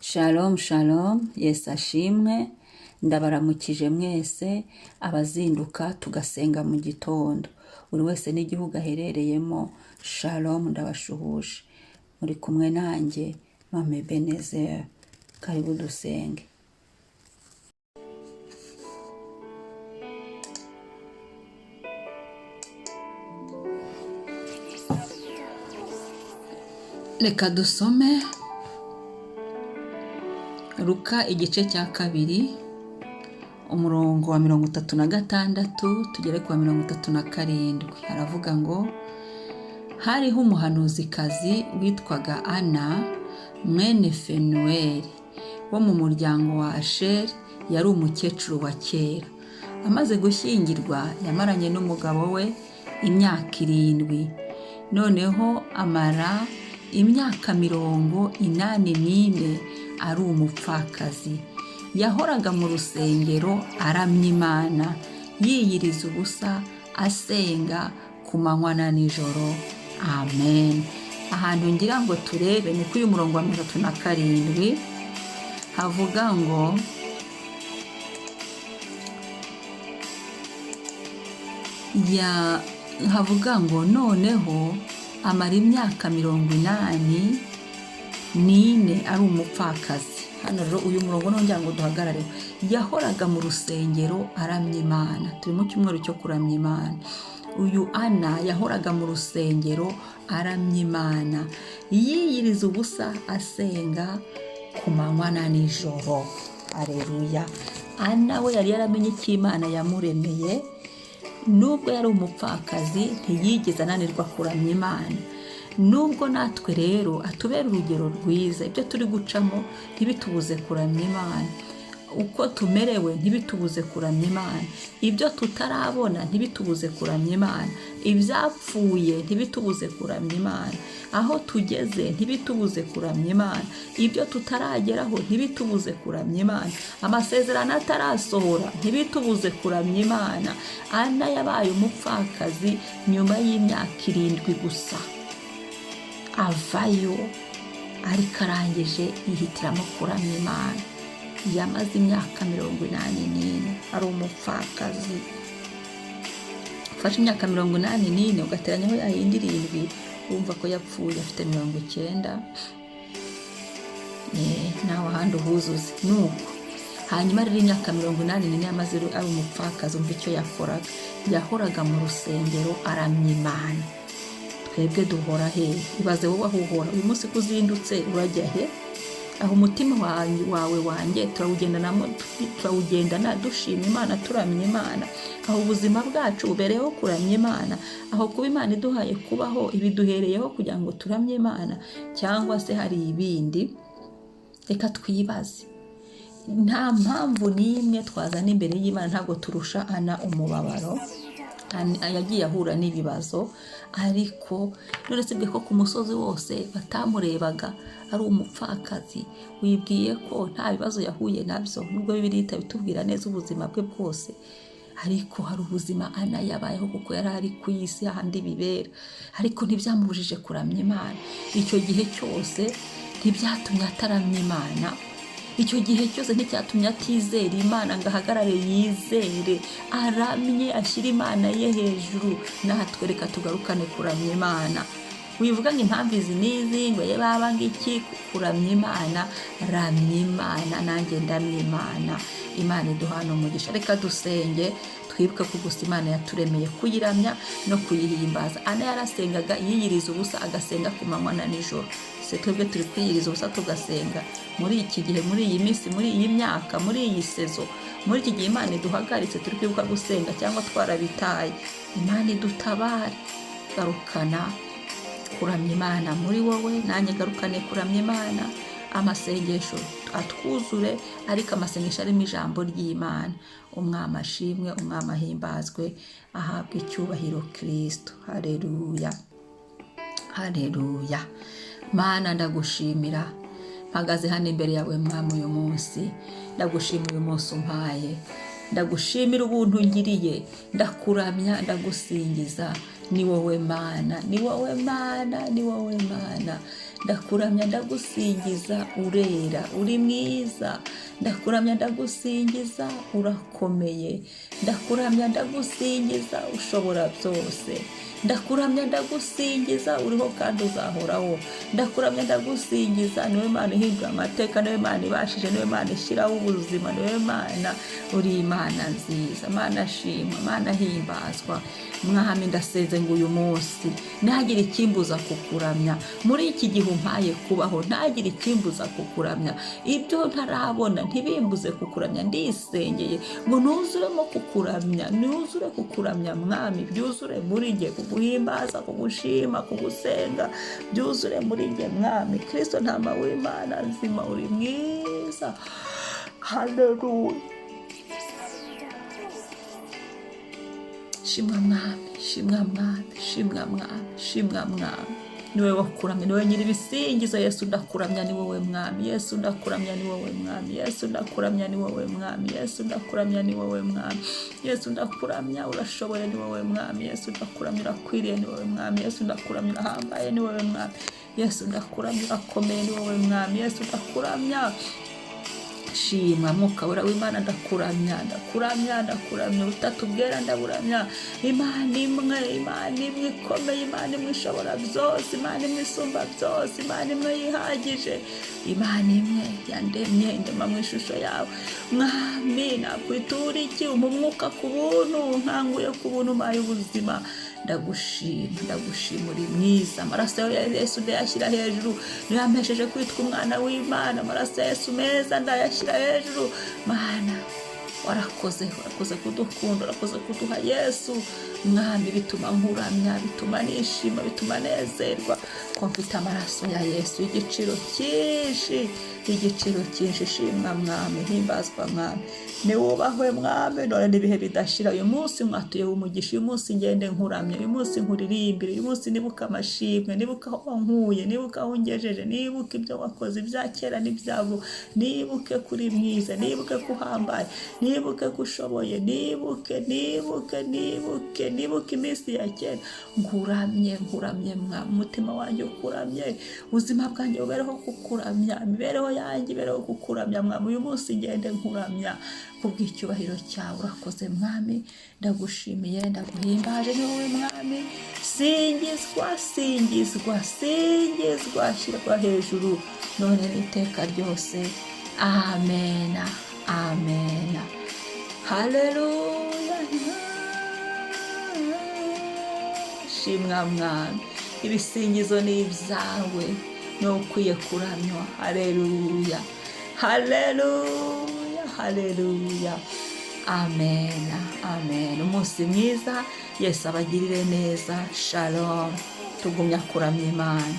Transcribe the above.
Shalom shalom, Yesu ashimwe, ndabaramukije mwese abazinduka tugasenga mu gitondo, buri wese n'igihugu aherereyemo. Shalom, ndabashuhuje, muri kumwe nanjye Mwami Benezeri, karibu dusenge. Reka dusome Luka igice cya 2 umurongo wa 36 tugere kwa 37. Haravuga ngo, hariho umuhanuzikazi witwaga Ana mwene Fanuweli wo mu muryango wa Asheri, yari umukecuru wa kera. Amaze gushyingirwa yamaranye n'umugabo we imyaka 7, noneho amara imyaka 94 ari umupfakazi. Yahoraga mu rusengero aramya Imana, yiyiriza ubusa, asenga ku manywa na nijoro. Amen. Ahantu ngira ngo turebe ni kuri umurongo wa 37 havuga ngo, noneho amara imyaka 84 ari umupfakazi. Hano rero uyu murongo nongera ngo duhagarare. Yahoraga mu rusengero aramya Imana. Turi mu cyumweru cyo kuramya Imana. Uyu Ana yahoraga mu rusengero aramya Imana, yiyiriza ubusa, asenga ku manywa na nijoro. Haleluya. Ana we yari yaramenye icyo Imana yamuremeye. Nubwo yari umupfakazi ntiyigeze ananirwa kuramya Imana. Nubwo natwe rero atubera urugero rwiza, ibyo turi gucamo ntibitubuze kuramya Imana, uko tumerewe ntibitubuze kuramya Imana, ibyo tutarabona ntibitubuze kuramya Imana, ibyapfuye ntibitubuze kuramya Imana, aho tugeze ntibitubuze kuramya Imana, ibyo tutarageraho ntibitubuze kuramya Imana, amasezerano atarasohora ntibitubuze kuramya Imana. Ana yabaye umupfakazi nyuma y'imyaka 7 gusa, avayo ariko arangije yihitiramo kuramya Imana. Yamaze imyaka 84 ari umupfakazi. Ufashe imyaka 84 ugateranyaho yayindi 7, wumva ko yapfuye afite 90. Nawe ahandi uhuzuze nuko. Hanyuma rero imyaka 84 yamaze ari umupfakazi. Umva icyo yakoraga. Yahoraga mu rusengero aramya Imana. Twebwe duhora he? Ibaze wowe aho uhora uyu munsi kuzindutse urajya he? Aho umutima wawe wanjye turawugendana dushima Imana, turamya Imana. Aho ubuzima bwacu bubereyeho kuramya Imana, aho kuba Imana iduhaye kubaho ibiduhereyeho kugira ngo turamye Imana, cyangwa se hari ibindi? Reka twibaze. Nta mpamvu n'imwe twazana imbere y'Imana, ntabwo turusha Ana umubabaro. Yagiye ahura n'ibibazo, ariko none sibwe ko ku musozi wose batamurebaga ari umupfakazi. Wibwiye ko nta bibazo yahuye nabyo, nubwo Bibiliya itabitubwira neza ubuzima bwe bwose, ariko hari ubuzima Ana yabayeho kuko yari ari ku isi ahandi bibera, ariko ntibyamubujije kuramya Imana. Icyo gihe cyose ntibyatumye ataramya Imana. Icyo gihe cyose nticyatumye atizera Imana ngo ahagarare yizere, aramye, ashyira Imana ye hejuru. Natwe reka tugarukane kuramya Imana. Wivuga ngo impamvu izi n'izi ngo ye baba ngiki kuramya Imana. Ramya Imana, nanjye ndamya Imana. Imana iduhana umugisha. Reka dusenge twibuke ko gusa Imana yaturemeye kuyiramya no kuyihimbaza. Ana yarasengaga yiyiriza ubusa, agasenga ku manywa na nijoro. Se twebwe turi kwiyiriza ubusa tugasenga muri iki gihe, muri iyi minsi, muri iyi myaka, muri iyi sezo, muri iki gihe Imana iduhagaritse turi kwibuka gusenga cyangwa twarabitaye. Imana idutabare. Garukana kuramya Imana muri wowe, nanjye garukane kuramya Imana. Amasengesho atwuzure, ariko amasengesho arimo ijambo ry'Imana. Umwami ashimwe, umwami ahimbazwe, ahabwe icyubahiro Kristo. Haleluya, haleluya. Mana, ndagushimira, mpagaze hano imbere yawe Mwami uyu munsi. Ndagushimira uyu munsi umpaye, ndagushimira ubuntu ngiriye, ndakuramya, ndagusingiza. Ni wowe Mana, ni wowe Mana, ni wowe Mana. ndakuramya ndagusingiza, urera, uri mwiza, ndakuramya ndagusingiza, urakomeye, ndakuramya ndagusingiza, ushobora byose, ndakuramya ndagusingiza, uriho kandi uzahoraho, ndakuramya ndagusingiza, niwe Mana ihindura amateka, niwe Mana ibashije, niwe Mana ishyiraho ubuzima, niwe Mana, uri Imana nziza, Mana ashimwa, Mana himbazwa. Mwami ndasenze ngo uyu munsi ntagire ikimbuza kukuramya, muri iki gihe umpaye kubaho ntagire ikimbuza kukuramya, ibyo ntarabona ntibimbuze kukuramya, ndisengeye ngo nuzuremo kukuramya, nuzure kukuramya Mwami, byuzure muri njye, kuguhimbaza, kugushima, kugusenga, byuzure muri njye Mwami. Kristo ntama w'Imana nzima, uri mwiza, haleluya. Shimwa Mwami, shimwa Mwami, shimwa Mwami, shimwa Mwami, niwe wakuramya, niwe nyiri ibisingizo. Yesu ndakuramya, ni wowe Mwami, Yesu ndakuramya, ni wowe Mwami, Yesu ndakuramya, ni wowe Mwami, Yesu ndakuramya, ni wowe Mwami, Yesu ndakuramya, urashoboye, ni wowe Mwami, Yesu ndakuramya, urakwiriye, ni wowe Mwami, Yesu ndakuramya, urahambaye, ni wowe Mwami, Yesu ndakuramya, urakomeye, ni wowe Mwami, Yesu ndakuramya. Shima Mwuka wera w'Imana, ndakuramya, ndakuramya, ndakuramya, utatu bwera ndaburamya, Imana imwe, Imana imwe ikomeye, Imana imwe ishobora byose, Imana imwe isumba byose, Imana imwe yihagije, Imana imwe yandemye indema mu ishusho yawe. Mwami nakwitura iki? Umpa umwuka ku buntu, nkanguye ku buntu, umpaye ubuzima, ndagushima, ndagushima, uri mwiza. Amaraso ya Yesu ndayashyira hejuru, niyo yampesheje kwitwa umwana w'Imana, amaraso ya Yesu meza ndayashyira hejuru. Mana warakoze, warakoze kudukunda, warakoze kuduha Yesu. Mwami bituma nkuramya, bituma nishima, bituma nezerwa ko mfite amaraso ya Yesu, igiciro cyinshi, igiciro cyinshi. Shimwa Mwami, himbazwa Mwami, niwubahwe Mwami, none n'ibihe bidashira. Uyu munsi mwatuyeho umugisha, uyu munsi ngende nkuramye, uyu munsi nkuririmbire, uyu munsi nibuka amashimwe, nibuka aho wankuye, nibuka aho ungejeje, nibuka ibyo wakoze ibya kera n'ibyavu, nibuke kuri mwiza, nibuke kuhambaye, nibuke kushoboye, nibuke iminsi ya kera. Nkuramye Mwami, umutima wanjye ukuramye, ubuzima bwanjye bubereho kukuramya, imibereho yanjye ibereho kukuramya Mwami. Uyu munsi ngende nkuramya kubw'icyubahiro cyawe. Urakoze Mwami, ndagushimiye, ndaguhimbaje, ni wowe Mwami. Singizwa, singizwa, singizwa, shyirwa hejuru none n'iteka ryose. Amena, amena, haleluya. Shimwa Mwami, ibisingizo ni ibyawe, ni ukwiye kuramywa. Haleluya, haleluya, haleluya. Amena, amen. Umunsi mwiza, Yesu abagirire neza. Shalom, tugumya kuramya Imana.